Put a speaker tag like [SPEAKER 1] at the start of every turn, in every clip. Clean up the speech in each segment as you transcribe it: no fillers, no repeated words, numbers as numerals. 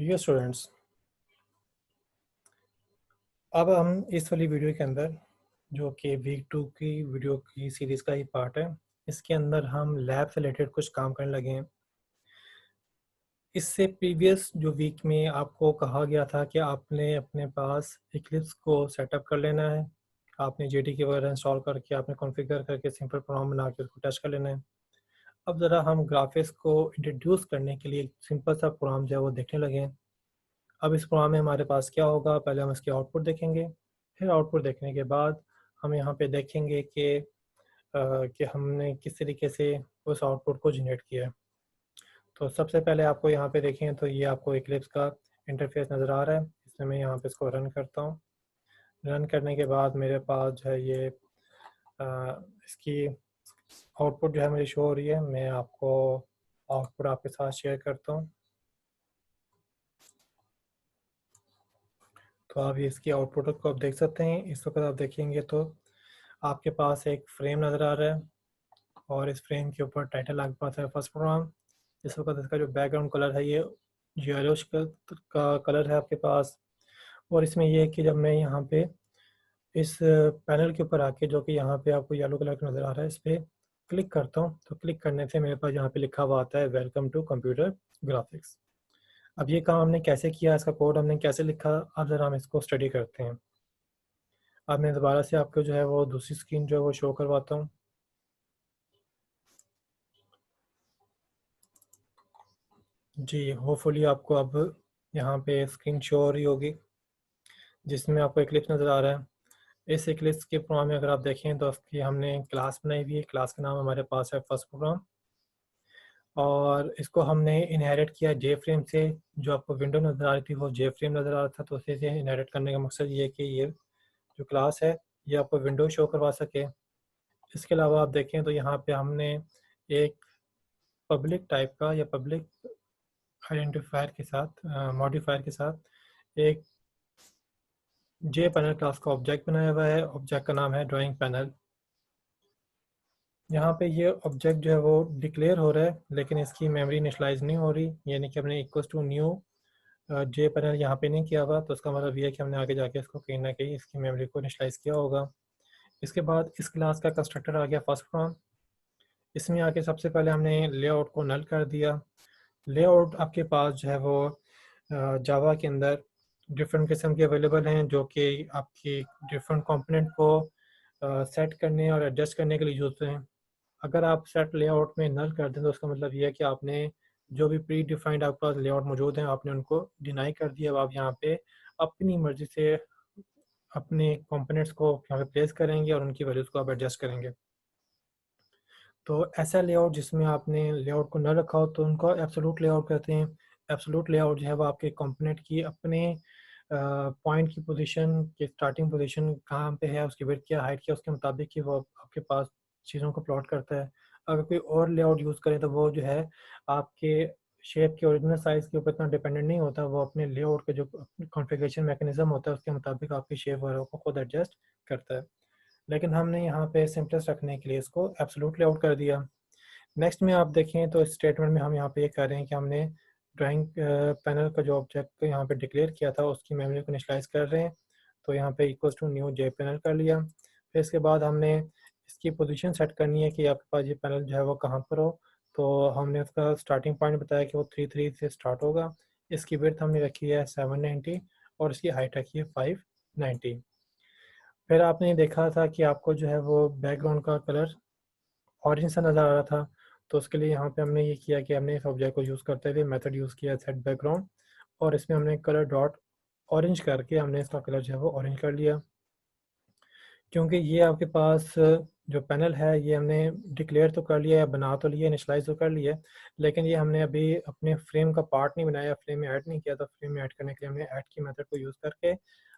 [SPEAKER 1] Dear students, अब हम इस वाली वीडियो के अंदर जो कि वीक 2 की वीडियो की सीरीज़ का ही पार्ट है, इसके अंदर हम लैब से रिलेटेड कुछ काम करने लगे हैं। इससे प्रीवियस जो वीक में आपको कहा गया था कि आपने अपने पास इक्लिप्स को सेटअप कर लेना है। आपने जेडीके वगैरह इंस्टॉल करके आपने कॉन्फ़िगर करके सिंपल प्रोग्राम बना के उसको टेस्ट कर लेना है। अब ज़रा हम ग्राफिक्स को इंट्रोड्यूस करने के लिए एक सिंपल सा प्रोग्राम जो है वो देखने लगे हैं। अब इस प्रोग्राम में हमारे पास क्या होगा, पहले हम इसके आउटपुट देखेंगे, फिर आउटपुट देखने के बाद हम यहाँ पे देखेंगे कि हमने किस तरीके से उस आउटपुट को जनरेट किया है। तो सबसे पहले आपको यहाँ पे देखें तो ये आपको इक्लिप्स का इंटरफेस नज़र आ रहा है। इसमें मैं यहाँ पे इसको रन करता हूँ। रन करने के बाद मेरे पास जो है ये इसकी आउटपुट जो है मुझे शो हो रही है। मैं आपको आउटपुट आपके साथ शेयर करता हूँ। तो आप इसकी आउटपुट को आप देख सकते हैं। इस वक्त आप देखेंगे तो आपके पास एक फ्रेम नज़र आ रहा है और इस फ्रेम के ऊपर टाइटल आपके पास है फर्स्ट प्रोग्राम। इस वक्त इसका जो बैकग्राउंड कलर है ये येलोश का कलर है आपके पास। और इसमें ये है कि जब मैं यहाँ पे इस पैनल के ऊपर आके जो कि यहाँ पे आपको येलो कलर का नज़र आ रहा है, इस पर क्लिक करता हूँ तो क्लिक करने से मेरे पास यहाँ पे लिखा हुआ आता है वेलकम टू कंप्यूटर ग्राफिक्स। अब ये काम हमने कैसे किया, इसका कोड हमने कैसे लिखा, अब ज़रा हम इसको स्टडी करते हैं। अब मैं दोबारा से आपको जो है वो दूसरी स्क्रीन जो है वो शो करवाता हूँ। जी, होपफुली आपको अब यहाँ पे स्क्रीन शो हो रही होगी जिसमें आपको इक्लिप्स नज़र आ रहा है। इस इक्लिप्स के प्रोग्राम में अगर आप देखें तो उसकी हमने क्लास बनाई हुई है। क्लास का नाम हमारे पास है फर्स्ट प्रोग्राम और इसको हमने इनहेरिट किया जे फ्रेम से। जो आपको विंडो नज़र आ रही थी वो जे फ्रेम नज़र आ रहा था, तो उसे से इनहेरिट करने का मकसद ये है कि ये जो क्लास है ये आपको विंडो शो करवा सके। इसके अलावा आप देखें तो यहाँ पे हमने एक पब्लिक टाइप का या पब्लिक आइडेंटिफायर के साथ मॉडिफायर के साथ एक जे पैनल क्लास का ऑब्जेक्ट बनाया हुआ है। ऑब्जेक्ट का नाम है ड्राइंग पैनल। यहाँ पे ये ऑब्जेक्ट जो है वो डिक्लेयर हो रहा है लेकिन इसकी मेमोरी इनिशलाइज नहीं हो रही, यानी कि हमने equals to new J panel यहाँ पे नहीं किया हुआ। तो उसका मतलब ये है कि हमने आगे जाके इसको कहीं ना कहीं इसकी मेमोरी को इनिशलाइज किया होगा। इसके बाद इस क्लास का कंस्ट्रक्टर आ गया फर्स्ट फ्रॉम। इसमें आके सबसे पहले हमने लेआउट को नल कर दिया। लेआउट आपके पास जो है वो जावा के अंदर डिफरेंट किस्म के अवेलेबल हैं जो कि आपकी डिफरेंट कंपोनेंट को सेट करने और एडजस्ट करने के लिए यूज़ होते हैं। अगर आप सेट लेआउट में नल कर दें तो उसका मतलब ये है कि आपने जो भी प्री डिफाइंड आपके पास लेआउट मौजूद हैं आपने उनको डिनाई कर दिया। अब आप यहाँ पे अपनी मर्ज़ी से अपने कंपोनेंट्स को यहाँ पे प्लेस करेंगे और उनकी वैल्यूज़ को आप एडजस्ट करेंगे। तो ऐसा लेआउट जिसमें आपने लेआउट को न रखा हो तो उनको एब्सोल्यूट लेआउट कहते हैं। एब्सोल्यूट लेआउट जो है वो आपके कंपोनेंट की अपने पॉइंट की पोजीशन की स्टार्टिंग पोजीशन कहाँ पे है, उसकी विड्थ क्या, हाइट क्या, उसके मुताबिक ही वो आपके पास चीज़ों को प्लॉट करता है। अगर कोई और लेआउट यूज़ करें तो वो जो है आपके शेप के ओरिजिनल साइज़ के ऊपर इतना डिपेंडेंट नहीं होता, वो अपने लेआउट के जो कॉन्फ़िगरेशन मैकेनिज़्म होता है उसके मुताबिक आपकी शेप वगैरह को खुद एडजस्ट करता है। लेकिन हमने यहाँ पे सिंपलेस्ट रखने के लिए इसको एब्सोल्यूट लेआउट कर दिया। नेक्स्ट में आप देखें तो इस स्टेटमेंट में हम यहाँ पे ये कर रहे हैं कि हमने ड्राइंग पैनल का जो ऑब्जेक्ट यहाँ पे डिक्लेयर किया था उसकी मेमोरी को इनिशियलाइज़ कर रहे हैं। तो यहाँ पे equals to new J panel कर लिया। फिर इसके बाद हमने इसकी पोजीशन सेट करनी है कि आपके पास ये पैनल जो है वो कहाँ पर हो। तो हमने उसका स्टार्टिंग पॉइंट बताया कि वो 3 से स्टार्ट होगा। इसकी विड्थ हमने रखी है 790 और इसकी हाइट रखी है 590। फिर आपने देखा था कि आपको जो है वो बैकग्राउंड का कलर ऑरेंज सा नज़र आ रहा था। तो उसके लिए यहाँ पे हमने ये किया कि हमने इस ऑब्जेक्ट को यूज़ करते हुए मेथड यूज़ किया सेट बैकग्राउंड और इसमें हमने कलर डॉट ऑरेंज करके हमने इसका कलर जो है वो ऑरेंज कर लिया। क्योंकि ये आपके पास जो पैनल है ये हमने डिक्लेयर तो कर लिया है, बना तो लिया, इनिशलाइज तो कर लिया है, लेकिन ये हमने अभी अपने फ्रेम का पार्ट नहीं बनाया, फ्रेम में ऐड नहीं किया। तो फ्रेम में ऐड करने के लिए हमने ऐड की मेथड को यूज़ करके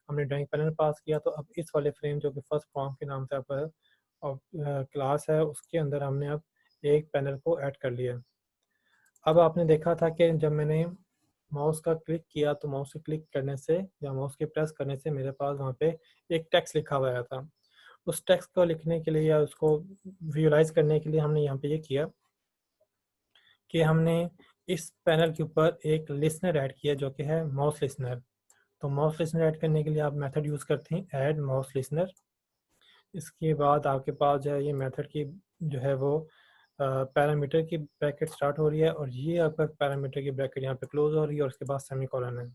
[SPEAKER 1] हमने ड्राइंग पैनल पास किया। तो अब इस वाले फ्रेम जो कि फर्स्ट फॉर्म के नाम से आप और क्लास है उसके अंदर हमने अब एक पैनल को ऐड कर लिया। अब आपने देखा था कि जब मैंने माउस का क्लिक किया तो माउस से क्लिक करने से या माउस के प्रेस करने से मेरे पास वहाँ पे एक टेक्स्ट लिखा हुआ आया था। उस टेक्स्ट को लिखने के लिए या उसको विजुअलाइज़ करने के लिए हमने यहाँ पे ये किया कि हमने इस पैनल के ऊपर एक लिसनर ऐड किया जो कि है माउस लिसनर। तो माउस लिसनर ऐड करने के लिए आप मेथड यूज़ करते हैं ऐड माउस लिसनर। इसके बाद आपके पास जो है ये मेथड की जो है वो पैरामीटर की ब्रैकेट स्टार्ट हो रही है और ये आपका पैरामीटर की ब्रैकेट यहाँ पे क्लोज हो रही है और उसके बाद सेमीकोलन है।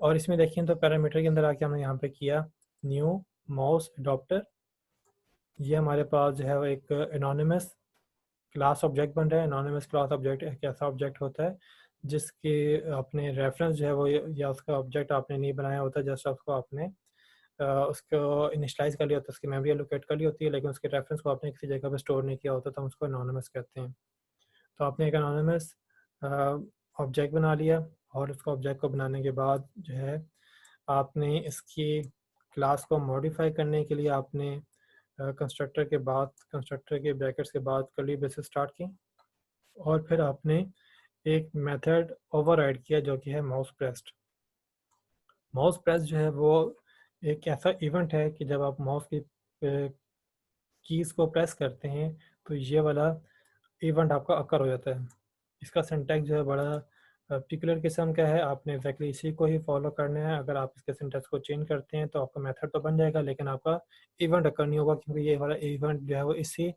[SPEAKER 1] और इसमें देखिए तो पैरामीटर के अंदर आके हमने यहाँ पे किया न्यू माउस अडॉप्टर। ये हमारे पास जो है वो एक एनोनिमस क्लास ऑब्जेक्ट बन रहा है। एनोनिमस क्लास ऑब्जेक्ट एक ऐसा ऑब्जेक्ट होता है जिसके अपने रेफरेंस जो है वो या उसका ऑब्जेक्ट आपने नहीं बनाया होता, जस्ट उसको आपने उसको इनिशलाइज कर लिया होता है, उसकी मेमोरी एलोकेट कर ली होती है, लेकिन उसके रेफरेंस को आपने किसी जगह पे स्टोर नहीं किया होता, तो हम उसको एनोनिमस कहते हैं। तो आपने एक एनोनिमस ऑब्जेक्ट बना लिया और उसको ऑब्जेक्ट को बनाने के बाद जो है आपने इसकी क्लास को मॉडिफाई करने के लिए आपने कंस्ट्रक्टर के बाद कंस्ट्रक्टर के ब्रैकेट्स के बाद कर्ली ब्रेसेस स्टार्ट की और फिर आपने एक मेथड ओवरराइड किया जो कि है माउस प्रेस्ड। माउस प्रेस जो है वो एक ऐसा इवेंट है कि जब आप माउस की कीज़ को प्रेस करते हैं तो ये वाला इवेंट आपका अकर हो जाता है। इसका सिंटैक्स जो है बड़ा पर्टिकुलर किस्म का है, आपने एग्जैक्टली इसी को ही फॉलो करना है। अगर आप इसके सिंटैक्स को चेंज करते हैं तो आपका मेथड तो बन जाएगा लेकिन आपका इवेंट अकर नहीं होगा, क्योंकि ये वाला इवेंट जो है वो इसी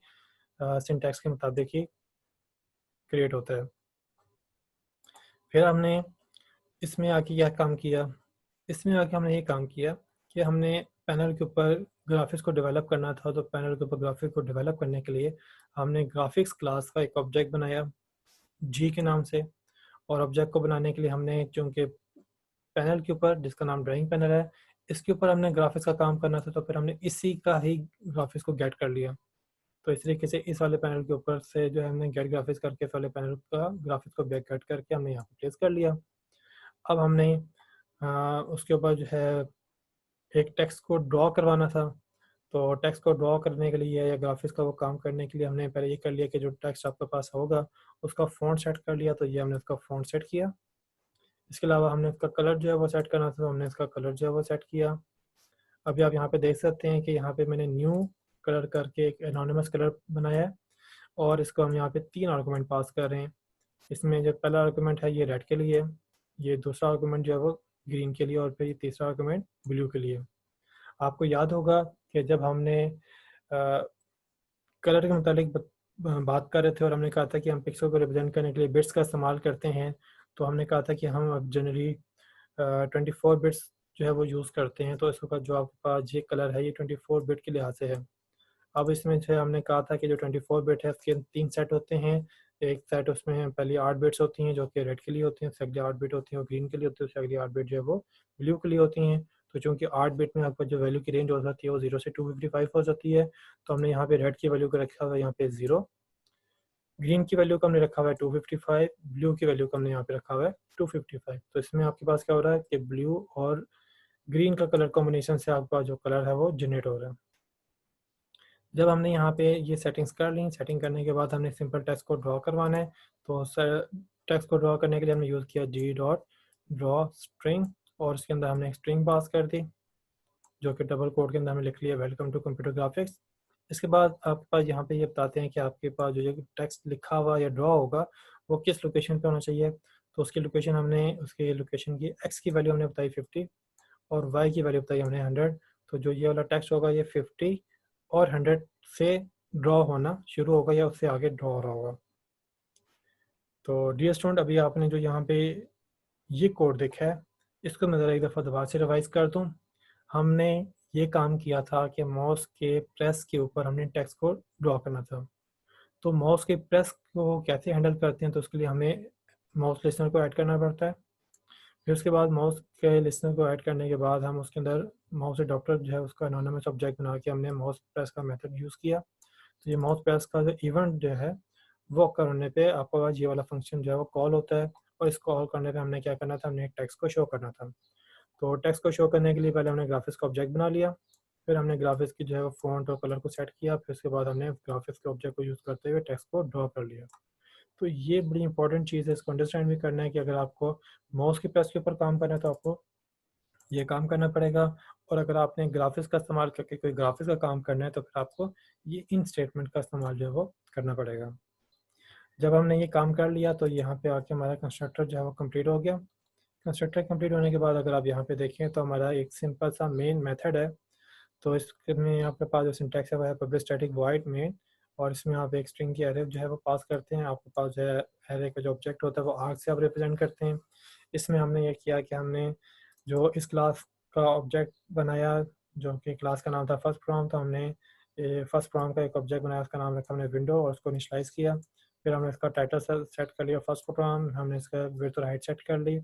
[SPEAKER 1] सिंटैक्स के मुताबिक ही क्रिएट होता है। फिर हमने इसमें आके क्या काम किया, इसमें आके हमने ये काम किया कि हमने पैनल के ऊपर ग्राफिक्स को डेवलप करना था। तो पैनल के ऊपर ग्राफिक्स को डेवलप करने के लिए हमने ग्राफिक्स क्लास का एक ऑब्जेक्ट बनाया जी के नाम से। और ऑब्जेक्ट को बनाने के लिए हमने चूँकि पैनल के ऊपर जिसका नाम ड्राइंग पैनल है, इसके ऊपर हमने ग्राफिक्स का काम करना था, तो फिर हमने इसी का ही ग्राफिक्स को गेट कर लिया। तो इस तरीके से इस वाले पैनल के ऊपर से जो है हमने गेट ग्राफिक्स करके इस वाले पैनल का ग्राफिक्स को बैक कट करके हमने यहाँ पे प्लेस कर लिया। अब हमने उसके ऊपर जो है एक टेक्स्ट को ड्रॉ करवाना था। तो टेक्स्ट को ड्रॉ करने के लिए या ग्राफिक्स का वो काम करने के लिए हमने पहले ये कर लिया कि जो टेक्स्ट आपके पास होगा उसका फ़ॉन्ट सेट कर लिया। तो ये हमने उसका फ़ॉन्ट सेट किया। इसके अलावा हमने उसका कलर जो है वो सेट करना था, तो हमने इसका कलर जो है वो सेट किया। अभी आप यहाँ पे देख सकते हैं कि यहाँ पे मैंने न्यू कलर करके एक एनोनिमस कलर बनाया है और इसको हम यहाँ पे 3 आर्गूमेंट पास कर रहे हैं। इसमें जो पहला आर्गूमेंट है ये रेड के लिए, ये दूसरा आर्गूमेंट जो है वो ग्रीन के लिए और फिर ये तीसरा आर्गूमेंट ब्लू के लिए। आपको याद होगा कि जब हमने कलर के मुतालिक बात कर रहे थे और हमने कहा था कि हम पिक्सल को रिप्रेजेंट करने के लिए बिट्स का इस्तेमाल करते हैं, तो हमने कहा था कि हम अब जनरली 24 बिट्स जो है वो यूज़ करते हैं। तो इस वक्त जो आपके पास ये कलर है ये 24 बिट के लिहाज से है। अब इसमें जो है हमने कहा था कि जो 24 बिट है उसके 3 सेट होते हैं। एक सेट उसमें पहली 8 बिट्स होती हैं जो कि रेड के लिए होती हैं, उससे अगली 8 बिट होती हैं वो ग्रीन के लिए होती है, उससे अगली 8 बिट जो है वो ब्लू के लिए होती हैं। तो चूँकि 8 बिट में आपका जो वैल्यू की रेंज हो जाती है वो 0 से 255 हो जाती है, तो हमने यहाँ पे रेड की वैल्यू को रखा हुआ है यहाँ पे 0, ग्रीन की वैल्यू को हमने रखा हुआ है 255, ब्लू की वैल्यू को हमने यहाँ पे रखा हुआ है 255। तो इसमें आपके पास क्या हो रहा है कि ब्लू और ग्रीन का कलर कॉम्बिनेशन से आपका जो कलर है वो जनरेट हो रहा है। जब हमने यहाँ पे ये सेटिंग्स कर ली, सेटिंग करने के बाद हमने सिंपल टेक्स्ट को ड्रॉ करवाना है। तो सर टेक्स्ट को ड्रॉ करने के लिए हमने यूज़ किया जी डॉट ड्रॉ स्ट्रिंग और उसके अंदर हमने एक स्ट्रिंग पास कर दी जो कि डबल कोड के अंदर हमने लिख लिया वेलकम टू कंप्यूटर ग्राफिक्स। इसके बाद आपके पास यहाँ पे ये बताते हैं कि आपके पास जो ये टेक्स्ट लिखा हुआ या ड्रॉ होगा वो किस लोकेशन पे होना चाहिए। तो उसकी लोकेशन हमने उसकी लोकेशन की एक्स की वैल्यू हमने बताई 50 और वाई की वैल्यू बताई हमने 100। तो जो ये वाला टेक्स्ट होगा ये 50 और 100 से ड्रॉ होना शुरू होगा या उससे आगे ड्रॉ हो रहा होगा। तो डियर स्टूडेंट, अभी आपने जो यहाँ पे ये कोड देखा है इसको मैं ज़रा एक दफ़ा दोबारा से रिवाइज कर दूँ। हमने ये काम किया था कि माउस के प्रेस के ऊपर हमने टेक्स्ट को ड्रॉ करना था। तो माउस के प्रेस को कैसे हैंडल करते हैं, तो उसके लिए हमें माउस लिस्नर को ऐड करना पड़ता है। फिर उसके बाद माउस के लिस्नर को ऐड करने के बाद हम उसके अंदर माउस अडॉप्टर जो है उसका एनोनिमस ऑब्जेक्ट बना के हमने माउस प्रेस का मेथड यूज़ किया। तो ये माउस प्रेस का जो इवेंट जो है वो करने पे आपके पास ये वाला फंक्शन जो है वो कॉल होता है और इस कॉल करने पे हमने क्या करना था, हमने एक टेक्स्ट को शो करना था। तो टेक्स्ट को शो करने के लिए पहले हमने ग्राफिक्स का ऑब्जेक्ट बना लिया, फिर हमने ग्राफिक्स की जो है वो फ़ॉन्ट और कलर को सेट किया, फिर उसके बाद हमने ग्राफिक्स के ऑब्जेक्ट को यूज़ करते हुए टेक्स्ट को ड्रॉ कर लिया। तो ये बड़ी इंपॉर्टेंट चीज़ है, इसको अंडरस्टैंड भी करना है कि अगर आपको माउस के प्रेस के ऊपर काम करना है तो आपको ये काम करना पड़ेगा, और अगर आपने ग्राफिक्स का इस्तेमाल करके कोई ग्राफिक्स का काम करना है तो फिर आपको ये इन स्टेटमेंट का इस्तेमाल जो है वो करना पड़ेगा। जब हमने ये काम कर लिया तो यहाँ पे आके हमारा कंस्ट्रक्टर जो है वो कंप्लीट हो गया। कंस्ट्रक्टर कंप्लीट होने के बाद अगर आप यहाँ पे देखें तो हमारा एक सिंपल सा मेन मेथड है। तो इसमें आपके पास जो सिंटैक्स है वो है पब्लिक स्टैटिक वॉइड मेन, और इसमें आप एक स्ट्रिंग की एरे जो है वो पास करते हैं। आपके पास जो है एरे का जो ऑब्जेक्ट होता है वो आर्ग से आप रिप्रेजेंट करते हैं। इसमें हमने ये किया कि हमने जो इस क्लास का ऑब्जेक्ट बनाया, जो कि क्लास का नाम था फर्स्ट प्रोग्राम, तो हमने फर्स्ट प्रोग्राम का एक ऑब्जेक्ट बनाया, उसका नाम रखा हमने विंडो, और उसको इनिशियलाइज़ किया। फिर हमने इसका टाइटल सेट कर लिया फर्स्ट प्रोग्राम, हमने इसका विड्थ और हाइट सेट कर ली।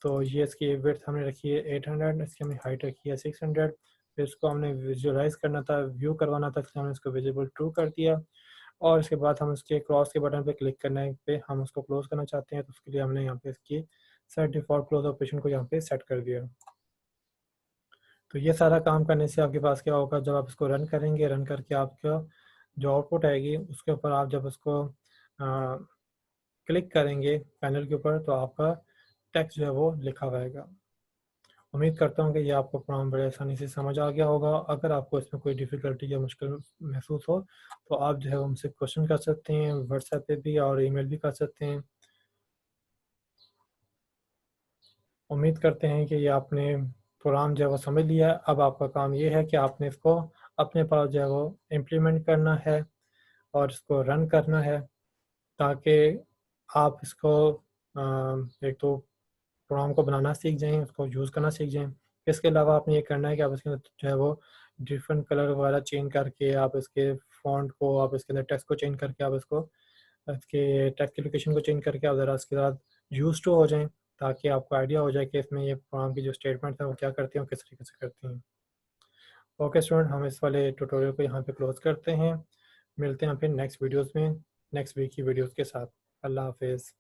[SPEAKER 1] तो ये इसकी विड्थ हमने रखी है 800, इसकी हमने हाइट रखी है 600। फिर इसको हमने विजुअलाइज करना था, व्यू करवाना था, इसलिए हमने इसको विजिबल ट्रू कर दिया। और इसके बाद हम उसके क्रॉस के बटन पे क्लिक करने पे हम उसको क्लोज करना चाहते हैं, तो उसके लिए हमने यहाँ पे इसकी सेट डिफॉल्ट क्लोज ऑपरेशन को यहाँ पे सेट कर दिया। तो ये सारा काम करने से आपके पास क्या होगा, जब आप इसको रन करेंगे, रन करके आपका जो आउटपुट आएगी उसके ऊपर आप जब उसको क्लिक करेंगे पैनल के ऊपर, तो आपका टेक्स्ट जो है वो लिखा हुआ आएगा। उम्मीद करता हूँ कि ये आपको प्रोग्राम बड़े आसानी से समझ आ गया होगा। अगर आपको इसमें कोई डिफ़िकल्टी या मुश्किल महसूस हो तो आप जो है हमसे क्वेश्चन कर सकते हैं, व्हाट्सएप पे भी और ईमेल भी कर सकते हैं। उम्मीद करते हैं कि ये आपने प्रोग्राम जो है वो समझ लिया है। अब आपका काम ये है कि आपने इसको अपने पास जो है वो इम्प्लीमेंट करना है और इसको रन करना है, ताकि आप इसको एक तो प्रोग्राम को बनाना सीख जाएँ, उसको यूज़ करना सीख जाएँ। इसके अलावा आपने ये करना है कि आप इसके अंदर जो है वो डिफरेंट कलर वगैरह चेंज करके, आप इसके फ़ॉन्ट को, आप इसके अंदर टेक्स्ट को चेंज करके, आप इसको इसके टेक्स्ट की लोकेशन को चेंज करके आप ज़रा इसके साथ यूज़्ड टू हो जाएँ, ताकि आपको आइडिया हो जाए कि इसमें ये प्रोग्राम की जो स्टेटमेंट्स हैं वो क्या करती हैं और किस तरीके से करती हैं। ओके स्टूडेंट, हम इस वाले ट्यूटोरियल को यहाँ पे क्लोज़ करते हैं। मिलते हैं फिर नेक्स्ट वीडियोज़ में, नेक्स्ट वीक की वीडियोज़ के साथ। अल्लाह हाफ़िज़।